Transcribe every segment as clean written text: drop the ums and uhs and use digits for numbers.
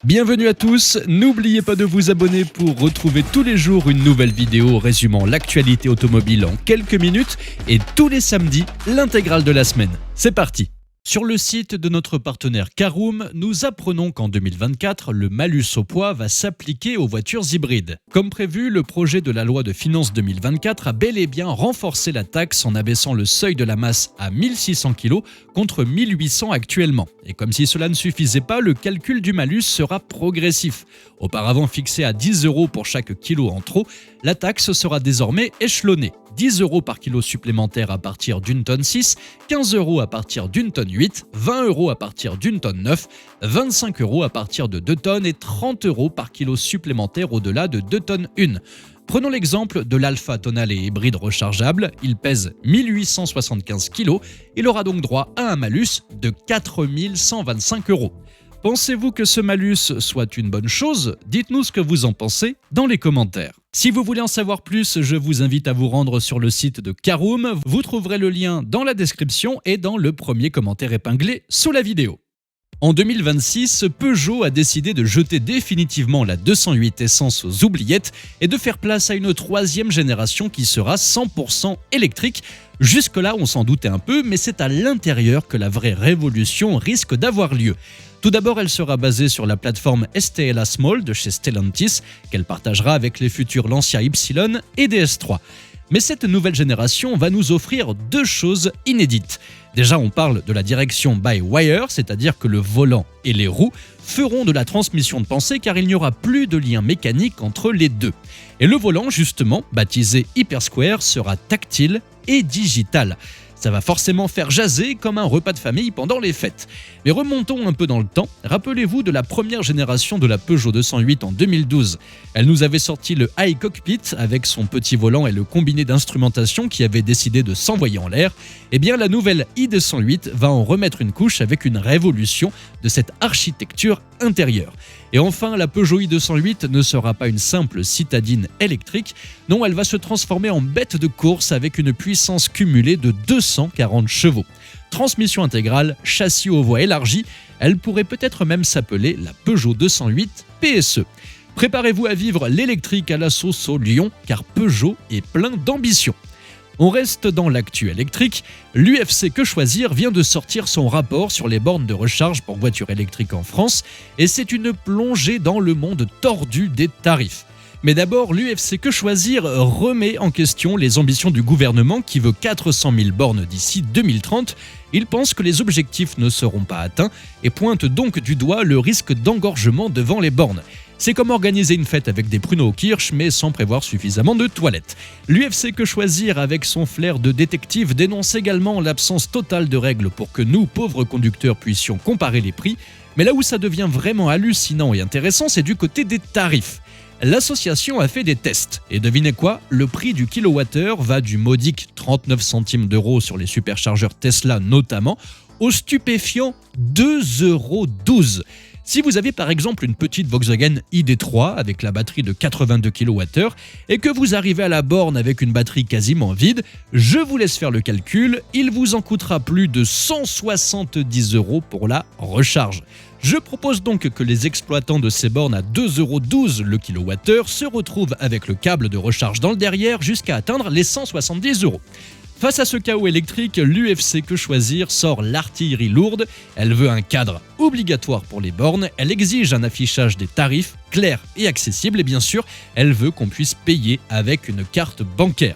Bienvenue à tous, n'oubliez pas de vous abonner pour retrouver tous les jours une nouvelle vidéo résumant l'actualité automobile en quelques minutes et tous les samedis, l'intégrale de la semaine. C'est parti! Sur le site de notre partenaire Caroom, nous apprenons qu'en 2024, le malus au poids va s'appliquer aux voitures hybrides. Comme prévu, le projet de la loi de finances 2024 a bel et bien renforcé la taxe en abaissant le seuil de la masse à 1600 kg contre 1800 actuellement. Et comme si cela ne suffisait pas, le calcul du malus sera progressif. Auparavant fixé à 10 € pour chaque kilo en trop, la taxe sera désormais échelonnée. 10 € par kilo supplémentaire à partir d'une tonne 6, 15 € à partir d'une tonne 8, 20 € à partir d'une tonne 9, 25 € à partir de 2 tonnes et 30 € par kilo supplémentaire au-delà de 2 tonnes 1. Prenons l'exemple de l'Alpha tonal et hybride rechargeable, il pèse 1875 kg, il aura donc droit à un malus de 4125 €. Pensez-vous que ce malus soit une bonne chose? Dites-nous ce que vous en pensez dans les commentaires. Si vous voulez en savoir plus, je vous invite à vous rendre sur le site de Caroom. Vous trouverez le lien dans la description et dans le premier commentaire épinglé sous la vidéo. En 2026, Peugeot a décidé de jeter définitivement la 208 Essence aux oubliettes et de faire place à une troisième génération qui sera 100% électrique. Jusque-là, on s'en doutait un peu, mais c'est à l'intérieur que la vraie révolution risque d'avoir lieu. Tout d'abord, elle sera basée sur la plateforme STLA Small de chez Stellantis, qu'elle partagera avec les futurs Lancia Y et DS3. Mais cette nouvelle génération va nous offrir deux choses inédites. Déjà, on parle de la direction by-wire, c'est-à-dire que le volant et les roues feront de la transmission de pensée car il n'y aura plus de lien mécanique entre les deux. Et le volant, justement, baptisé Hypersquare, sera tactile et digital. Ça va forcément faire jaser comme un repas de famille pendant les fêtes. Mais remontons un peu dans le temps. Rappelez-vous de la première génération de la Peugeot 208 en 2012. Elle nous avait sorti le iCockpit avec son petit volant et le combiné d'instrumentation qui avait décidé de s'envoyer en l'air. Eh bien, la nouvelle i208 va en remettre une couche avec une révolution de cette architecture intérieure. Et enfin, la Peugeot i208 ne sera pas une simple citadine électrique. Non, elle va se transformer en bête de course avec une puissance cumulée de 240 chevaux. Transmission intégrale, châssis aux voies élargies, elle pourrait peut-être même s'appeler la Peugeot 208 PSE. Préparez-vous à vivre l'électrique à la sauce au lion, car Peugeot est plein d'ambition. On reste dans l'actu électrique. L'UFC Que Choisir vient de sortir son rapport sur les bornes de recharge pour voitures électriques en France et c'est une plongée dans le monde tordu des tarifs. Mais d'abord, l'UFC Que Choisir remet en question les ambitions du gouvernement qui veut 400 000 bornes d'ici 2030. Il pense que les objectifs ne seront pas atteints et pointe donc du doigt le risque d'engorgement devant les bornes. C'est comme organiser une fête avec des pruneaux aux kirsch mais sans prévoir suffisamment de toilettes. L'UFC Que Choisir, avec son flair de détective, dénonce également l'absence totale de règles pour que nous, pauvres conducteurs, puissions comparer les prix. Mais là où ça devient vraiment hallucinant et intéressant, c'est du côté des tarifs. L'association a fait des tests et devinez quoi? Le prix du kilowattheure va du modique 39 centimes d'euros sur les superchargeurs Tesla notamment, au stupéfiant 2,12 €. Si vous avez par exemple une petite Volkswagen ID3 avec la batterie de 82 kWh et que vous arrivez à la borne avec une batterie quasiment vide, je vous laisse faire le calcul, il vous en coûtera plus de 170 € pour la recharge. Je propose donc que les exploitants de ces bornes à 2,12 € le kilowattheure se retrouvent avec le câble de recharge dans le derrière jusqu'à atteindre les 170 €. Face à ce chaos électrique, l'UFC Que Choisir sort l'artillerie lourde. Elle veut un cadre obligatoire pour les bornes, elle exige un affichage des tarifs clair et accessible et bien sûr, elle veut qu'on puisse payer avec une carte bancaire.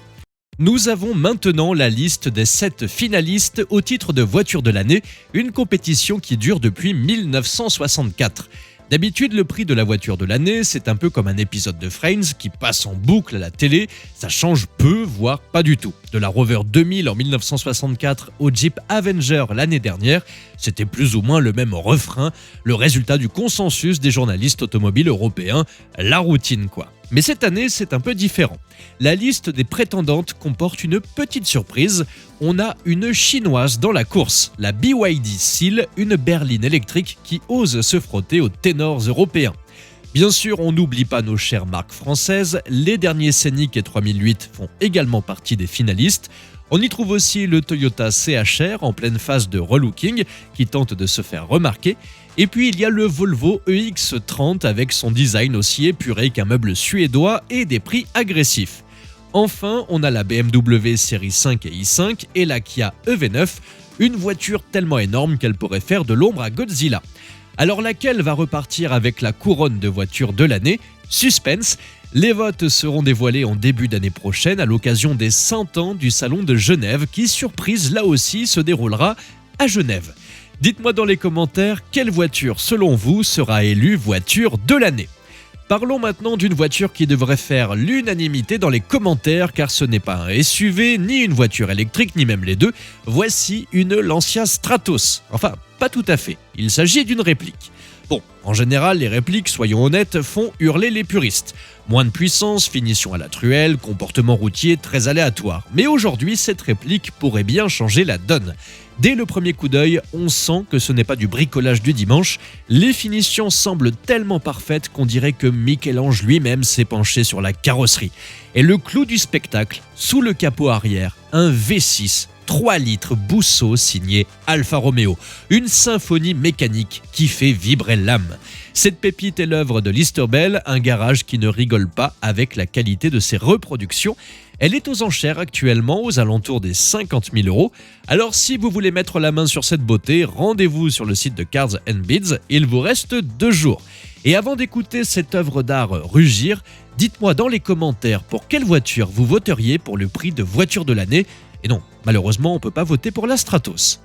Nous avons maintenant la liste des 7 finalistes au titre de voiture de l'année, une compétition qui dure depuis 1964. D'habitude, le prix de la voiture de l'année, c'est un peu comme un épisode de Friends qui passe en boucle à la télé. Ça change peu, voire pas du tout. De la Rover 2000 en 1964 au Jeep Avenger l'année dernière, c'était plus ou moins le même refrain, le résultat du consensus des journalistes automobiles européens, la routine quoi. Mais cette année, c'est un peu différent. La liste des prétendantes comporte une petite surprise. On a une chinoise dans la course, la BYD Seal, une berline électrique qui ose se frotter aux ténors européens. Bien sûr, on n'oublie pas nos chères marques françaises, les derniers Scénic et 3008 font également partie des finalistes. On y trouve aussi le Toyota CHR en pleine phase de relooking qui tente de se faire remarquer. Et puis il y a le Volvo EX30 avec son design aussi épuré qu'un meuble suédois et des prix agressifs. Enfin, on a la BMW série 5 et i5 et la Kia EV9, une voiture tellement énorme qu'elle pourrait faire de l'ombre à Godzilla. Alors laquelle va repartir avec la couronne de voiture de l'année ? Suspense, les votes seront dévoilés en début d'année prochaine à l'occasion des 100 ans du Salon de Genève qui, surprise là aussi, se déroulera à Genève. Dites-moi dans les commentaires quelle voiture selon vous sera élue voiture de l'année. Parlons maintenant d'une voiture qui devrait faire l'unanimité dans les commentaires car ce n'est pas un SUV, ni une voiture électrique, ni même les deux. Voici une Lancia Stratos. Enfin, pas tout à fait. Il s'agit d'une réplique. Bon, en général, les répliques, soyons honnêtes, font hurler les puristes. Moins de puissance, finition à la truelle, comportement routier très aléatoire. Mais aujourd'hui, cette réplique pourrait bien changer la donne. Dès le premier coup d'œil, on sent que ce n'est pas du bricolage du dimanche. Les finitions semblent tellement parfaites qu'on dirait que Michel-Ange lui-même s'est penché sur la carrosserie. Et le clou du spectacle, sous le capot arrière, un V6 3 litres Busso signé Alfa Romeo. Une symphonie mécanique qui fait vibrer l'âme. Cette pépite est l'œuvre de Listerbell, un garage qui ne rigole pas avec la qualité de ses reproductions. Elle est aux enchères actuellement aux alentours des 50 000 €. Alors si vous voulez mettre la main sur cette beauté, rendez-vous sur le site de Cars & Bids, il vous reste 2 jours. Et avant d'écouter cette œuvre d'art rugir, dites-moi dans les commentaires pour quelle voiture vous voteriez pour le prix de voiture de l'année. Et non, malheureusement, on ne peut pas voter pour la Stratos.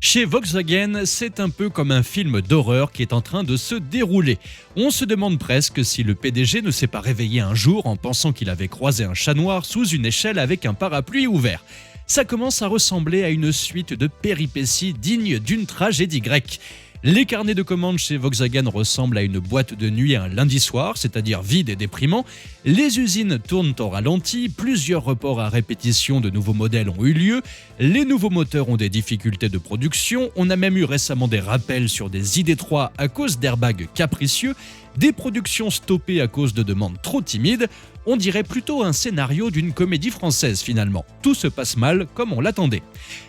Chez Volkswagen, c'est un peu comme un film d'horreur qui est en train de se dérouler. On se demande presque si le PDG ne s'est pas réveillé un jour en pensant qu'il avait croisé un chat noir sous une échelle avec un parapluie ouvert. Ça commence à ressembler à une suite de péripéties dignes d'une tragédie grecque. Les carnets de commandes chez Volkswagen ressemblent à une boîte de nuit un lundi soir, c'est-à-dire vide et déprimant. Les usines tournent au ralenti, plusieurs reports à répétition de nouveaux modèles ont eu lieu, les nouveaux moteurs ont des difficultés de production, on a même eu récemment des rappels sur des ID3 à cause d'airbags capricieux, des productions stoppées à cause de demandes trop timides. On dirait plutôt un scénario d'une comédie française finalement. Tout se passe mal comme on l'attendait.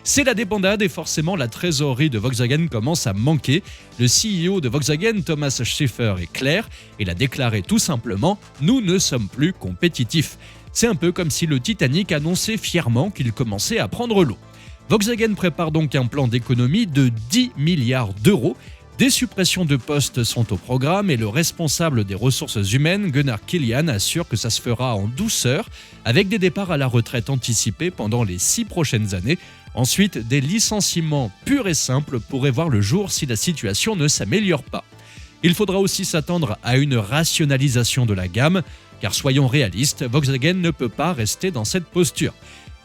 C'est la débandade et forcément la trésorerie de Volkswagen commence à manquer. Le CEO de Volkswagen, Thomas Schiffer, est clair. Il a déclaré tout simplement « Nous ne sommes plus compétitifs ». C'est un peu comme si le Titanic annonçait fièrement qu'il commençait à prendre l'eau. Volkswagen prépare donc un plan d'économie de 10 milliards d'euros. Des suppressions de postes sont au programme et le responsable des ressources humaines, Gunnar Kilian, assure que ça se fera en douceur, avec des départs à la retraite anticipés pendant les 6 prochaines années. Ensuite, des licenciements purs et simples pourraient voir le jour si la situation ne s'améliore pas. Il faudra aussi s'attendre à une rationalisation de la gamme, car soyons réalistes, Volkswagen ne peut pas rester dans cette posture.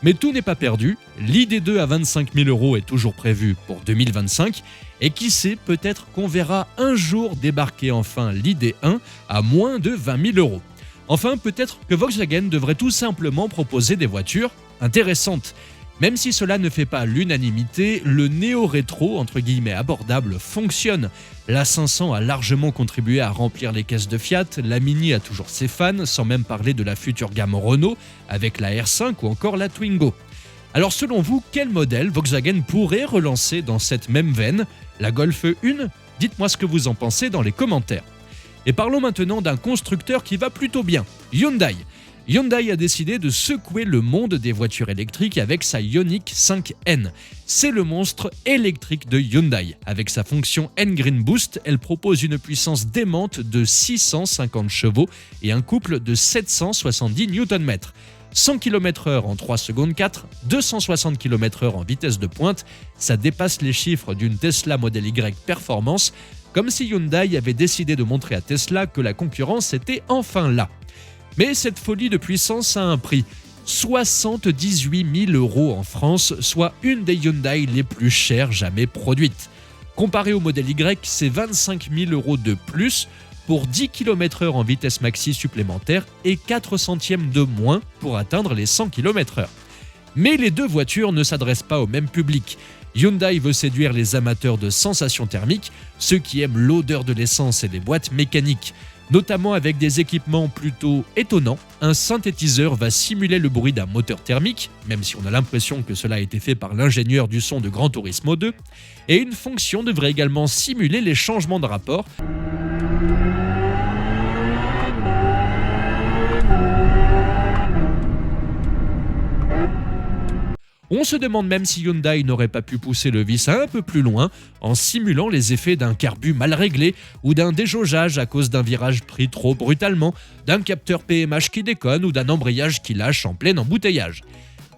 Mais tout n'est pas perdu, l'ID2 à 25 000 € est toujours prévu pour 2025, et qui sait, peut-être qu'on verra un jour débarquer enfin l'ID1 à moins de 20 000 €. Enfin, peut-être que Volkswagen devrait tout simplement proposer des voitures intéressantes. Même si cela ne fait pas l'unanimité, le néo-rétro, entre guillemets abordable, fonctionne. La 500 a largement contribué à remplir les caisses de Fiat, la Mini a toujours ses fans, sans même parler de la future gamme Renault, avec la R5 ou encore la Twingo. Alors selon vous, quel modèle Volkswagen pourrait relancer dans cette même veine ? La Golf 1 ? Dites-moi ce que vous en pensez dans les commentaires. Et parlons maintenant d'un constructeur qui va plutôt bien, Hyundai. Hyundai a décidé de secouer le monde des voitures électriques avec sa Ioniq 5N. C'est le monstre électrique de Hyundai. Avec sa fonction N-Green Boost, elle propose une puissance démente de 650 chevaux et un couple de 770 Nm. 100 km/h en 3 secondes 4, 260 km/h en vitesse de pointe, ça dépasse les chiffres d'une Tesla Model Y Performance, comme si Hyundai avait décidé de montrer à Tesla que la concurrence était enfin là. Mais cette folie de puissance a un prix, 78 000 € en France, soit une des Hyundai les plus chères jamais produites. Comparé au modèle Y, c'est 25 000 € de plus pour 10 km/h en vitesse maxi supplémentaire et 4 centièmes de moins pour atteindre les 100 km/h. Mais les deux voitures ne s'adressent pas au même public. Hyundai veut séduire les amateurs de sensations thermiques, ceux qui aiment l'odeur de l'essence et les boîtes mécaniques. Notamment avec des équipements plutôt étonnants, un synthétiseur va simuler le bruit d'un moteur thermique, même si on a l'impression que cela a été fait par l'ingénieur du son de Gran Turismo 2, et une fonction devrait également simuler les changements de rapport. On se demande même si Hyundai n'aurait pas pu pousser le vice un peu plus loin en simulant les effets d'un carbu mal réglé ou d'un déjaugeage à cause d'un virage pris trop brutalement, d'un capteur PMH qui déconne ou d'un embrayage qui lâche en plein embouteillage.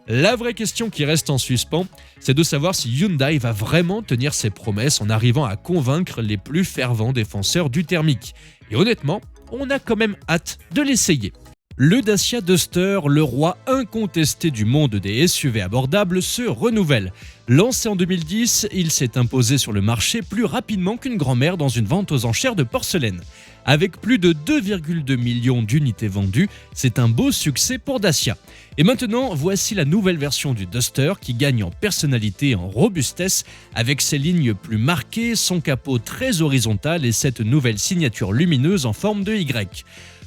La vraie question qui reste en suspens, c'est de savoir si Hyundai va vraiment tenir ses promesses en arrivant à convaincre les plus fervents défenseurs du thermique. Et honnêtement, on a quand même hâte de l'essayer. Le Dacia Duster, le roi incontesté du monde des SUV abordables, se renouvelle. Lancé en 2010, il s'est imposé sur le marché plus rapidement qu'une grand-mère dans une vente aux enchères de porcelaine. Avec plus de 2,2 millions d'unités vendues, c'est un beau succès pour Dacia. Et maintenant, voici la nouvelle version du Duster qui gagne en personnalité et en robustesse avec ses lignes plus marquées, son capot très horizontal et cette nouvelle signature lumineuse en forme de Y.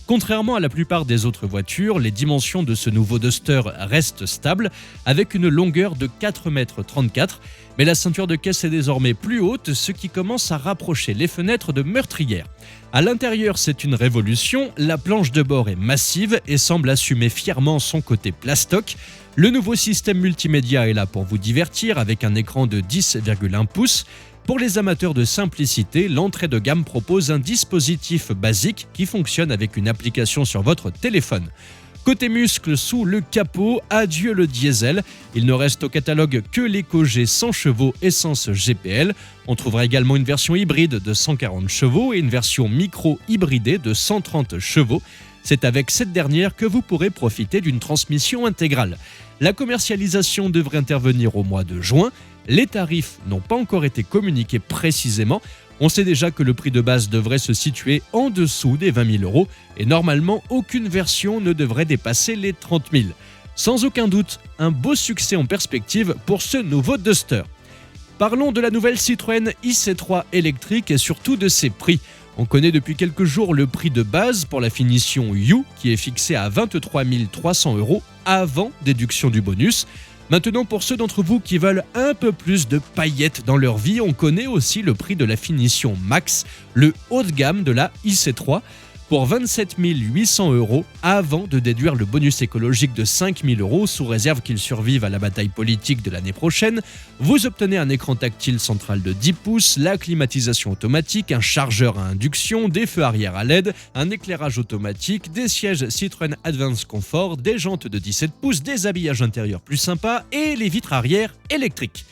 Contrairement à la plupart des autres voitures, les dimensions de ce nouveau Duster restent stables, avec une longueur de 4,34 m, mais la ceinture de caisse est désormais plus haute, ce qui commence à rapprocher les fenêtres de meurtrières. À l'intérieur, c'est une révolution, la planche de bord est massive et semble assumer fièrement son côté plastoc. Le nouveau système multimédia est là pour vous divertir avec un écran de 10,1 pouces. Pour les amateurs de simplicité, l'entrée de gamme propose un dispositif basique qui fonctionne avec une application sur votre téléphone. Côté muscle sous le capot, adieu le diesel. Il ne reste au catalogue que l'EcoG 100 chevaux essence GPL. On trouvera également une version hybride de 140 chevaux et une version micro-hybridée de 130 chevaux. C'est avec cette dernière que vous pourrez profiter d'une transmission intégrale. La commercialisation devrait intervenir au mois de juin. Les tarifs n'ont pas encore été communiqués précisément. On sait déjà que le prix de base devrait se situer en dessous des 20 000 € et normalement aucune version ne devrait dépasser les 30 000. Sans aucun doute, un beau succès en perspective pour ce nouveau Duster. Parlons de la nouvelle Citroën IC3 électrique et surtout de ses prix. On connaît depuis quelques jours le prix de base pour la finition U qui est fixé à 23 300 € avant déduction du bonus. Maintenant, pour ceux d'entre vous qui veulent un peu plus de paillettes dans leur vie, on connaît aussi le prix de la finition Max, le haut de gamme de la IC3, pour 27 800 € avant de déduire le bonus écologique de 5 000 € sous réserve qu'il survive à la bataille politique de l'année prochaine. Vous obtenez un écran tactile central de 10 pouces, la climatisation automatique, un chargeur à induction, des feux arrière à LED, un éclairage automatique, des sièges Citroën Advance Comfort, des jantes de 17 pouces, des habillages intérieurs plus sympas et les vitres arrière électriques.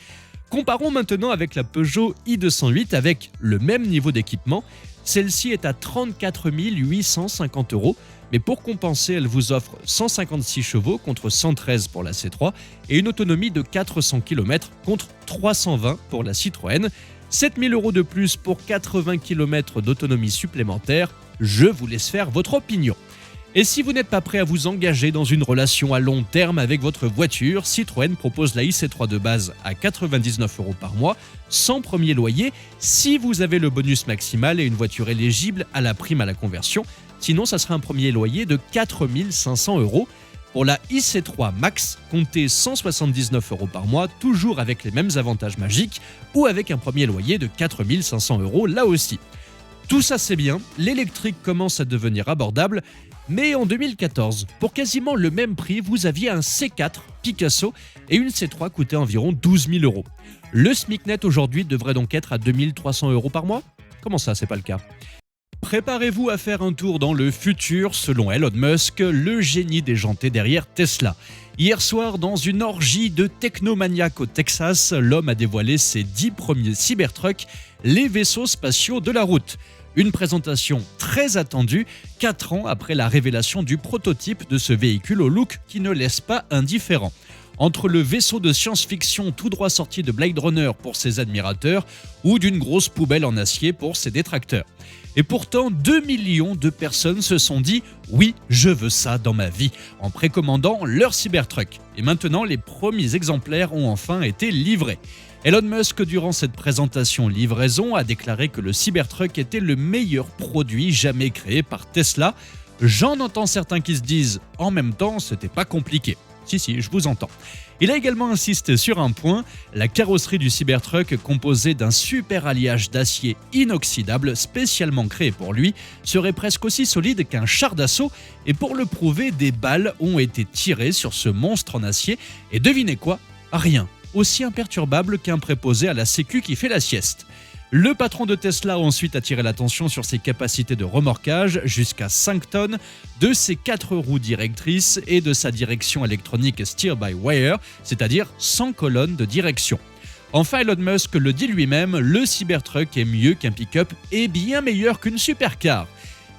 Comparons maintenant avec la Peugeot i208 avec le même niveau d'équipement. Celle-ci est à 34 850 €, mais pour compenser, elle vous offre 156 chevaux contre 113 pour la C3 et une autonomie de 400 km contre 320 pour la Citroën. 7 000 € de plus pour 80 km d'autonomie supplémentaire. Je vous laisse faire votre opinion. Et si vous n'êtes pas prêt à vous engager dans une relation à long terme avec votre voiture, Citroën propose la IC3 de base à 99 € par mois, sans premier loyer, si vous avez le bonus maximal et une voiture éligible à la prime à la conversion. Sinon, ça sera un premier loyer de 4 500 €. Pour la IC3 Max, comptez 179 € par mois, toujours avec les mêmes avantages magiques, ou avec un premier loyer de 4 500 € là aussi. Tout ça c'est bien, l'électrique commence à devenir abordable, mais en 2014, pour quasiment le même prix, vous aviez un C4 Picasso et une C3 coûtait environ 12 000 €. Le SMIC net aujourd'hui devrait donc être à 2 300 € par mois ? Comment ça, c'est pas le cas ? Préparez-vous à faire un tour dans le futur, selon Elon Musk, le génie déjanté derrière Tesla. Hier soir, dans une orgie de technomaniaques au Texas, l'homme a dévoilé ses 10 premiers Cybertrucks, les vaisseaux spatiaux de la route. Une présentation très attendue, 4 ans après la révélation du prototype de ce véhicule au look qui ne laisse pas indifférent. entre le vaisseau de science-fiction tout droit sorti de Blade Runner pour ses admirateurs ou d'une grosse poubelle en acier pour ses détracteurs. Et pourtant, 2 millions de personnes se sont dit « Oui, je veux ça dans ma vie » en précommandant leur Cybertruck. Et maintenant, les premiers exemplaires ont enfin été livrés. Elon Musk, durant cette présentation livraison, a déclaré que le Cybertruck était le meilleur produit jamais créé par Tesla. J'en entends certains qui se disent « En même temps, c'était pas compliqué ». Si, je vous entends. Il a également insisté sur un point, la carrosserie du Cybertruck, composée d'un super alliage d'acier inoxydable spécialement créé pour lui, serait presque aussi solide qu'un char d'assaut, et pour le prouver, des balles ont été tirées sur ce monstre en acier, et devinez quoi ? Rien. Aussi imperturbable qu'un préposé à la sécu qui fait la sieste. Le patron de Tesla a ensuite attiré l'attention sur ses capacités de remorquage jusqu'à 5 tonnes, de ses 4 roues directrices et de sa direction électronique steer-by-wire, c'est-à-dire sans colonne de direction. Enfin, Elon Musk le dit lui-même, le Cybertruck est mieux qu'un pick-up et bien meilleur qu'une supercar.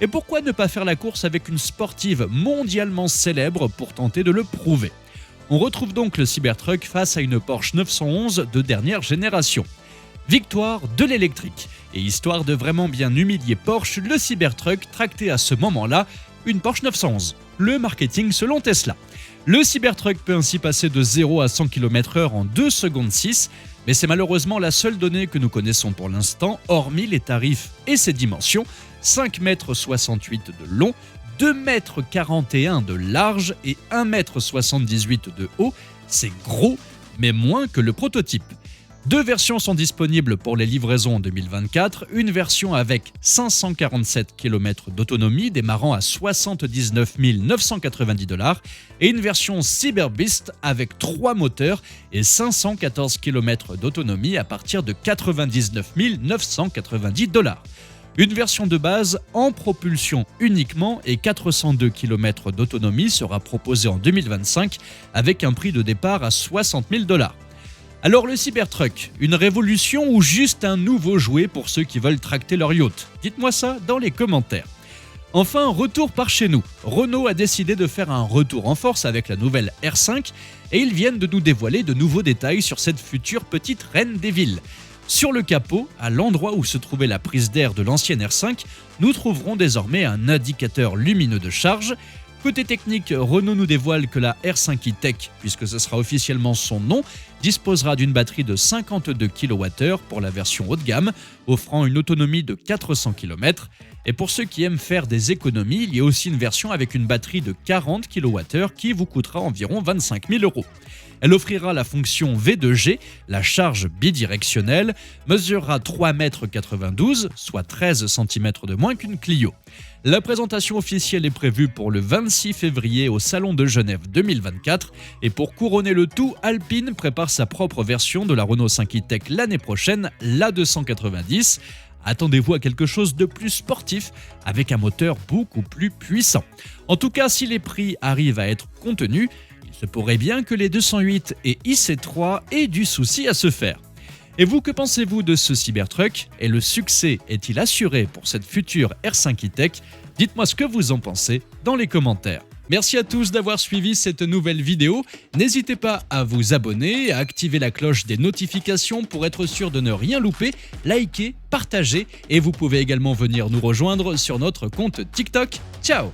Et pourquoi ne pas faire la course avec une sportive mondialement célèbre pour tenter de le prouver ? On retrouve donc le Cybertruck face à une Porsche 911 de dernière génération. Victoire de l'électrique. Et histoire de vraiment bien humilier Porsche, le Cybertruck tractait à ce moment-là une Porsche 911. Le marketing selon Tesla. Le Cybertruck peut ainsi passer de 0 à 100 km/h en 2 secondes 6, mais c'est malheureusement la seule donnée que nous connaissons pour l'instant, hormis les tarifs et ses dimensions, 5,68 m de long, 2,41 m de large et 1,78 m de haut. C'est gros, mais moins que le prototype. 2 versions sont disponibles pour les livraisons en 2024, une version avec 547 km d'autonomie démarrant à 79 990 $ et une version Cyberbeast avec 3 moteurs et 514 km d'autonomie à partir de 99 990 $. Une version de base en propulsion uniquement et 402 km d'autonomie sera proposée en 2025 avec un prix de départ à 60 000 $. Alors le Cybertruck, une révolution ou juste un nouveau jouet pour ceux qui veulent tracter leur yacht ? Dites-moi ça dans les commentaires. Enfin, retour par chez nous. Renault a décidé de faire un retour en force avec la nouvelle R5 et ils viennent de nous dévoiler de nouveaux détails sur cette future petite reine des villes. Sur le capot, à l'endroit où se trouvait la prise d'air de l'ancienne R5, nous trouverons désormais un indicateur lumineux de charge. Côté technique, Renault nous dévoile que la R5 e-Tech, puisque ce sera officiellement son nom, disposera d'une batterie de 52 kWh pour la version haut de gamme, offrant une autonomie de 400 km. Et pour ceux qui aiment faire des économies, il y a aussi une version avec une batterie de 40 kWh qui vous coûtera environ 25 000 €. Elle offrira la fonction V2G, la charge bidirectionnelle, mesurera 3,92 m, soit 13 cm de moins qu'une Clio. La présentation officielle est prévue pour le 26 février au Salon de Genève 2024 et pour couronner le tout, Alpine prépare sa propre version de la Renault 5 e-Tech l'année prochaine, l'A290. Attendez-vous à quelque chose de plus sportif avec un moteur beaucoup plus puissant. En tout cas, si les prix arrivent à être contenus, il se pourrait bien que les 208 et IC3 aient du souci à se faire. Et vous, que pensez-vous de ce Cybertruck ? Et le succès est-il assuré pour cette future R5 e-Tech ? Dites-moi ce que vous en pensez dans les commentaires. Merci à tous d'avoir suivi cette nouvelle vidéo. N'hésitez pas à vous abonner, à activer la cloche des notifications pour être sûr de ne rien louper, liker, partager et vous pouvez également venir nous rejoindre sur notre compte TikTok. Ciao !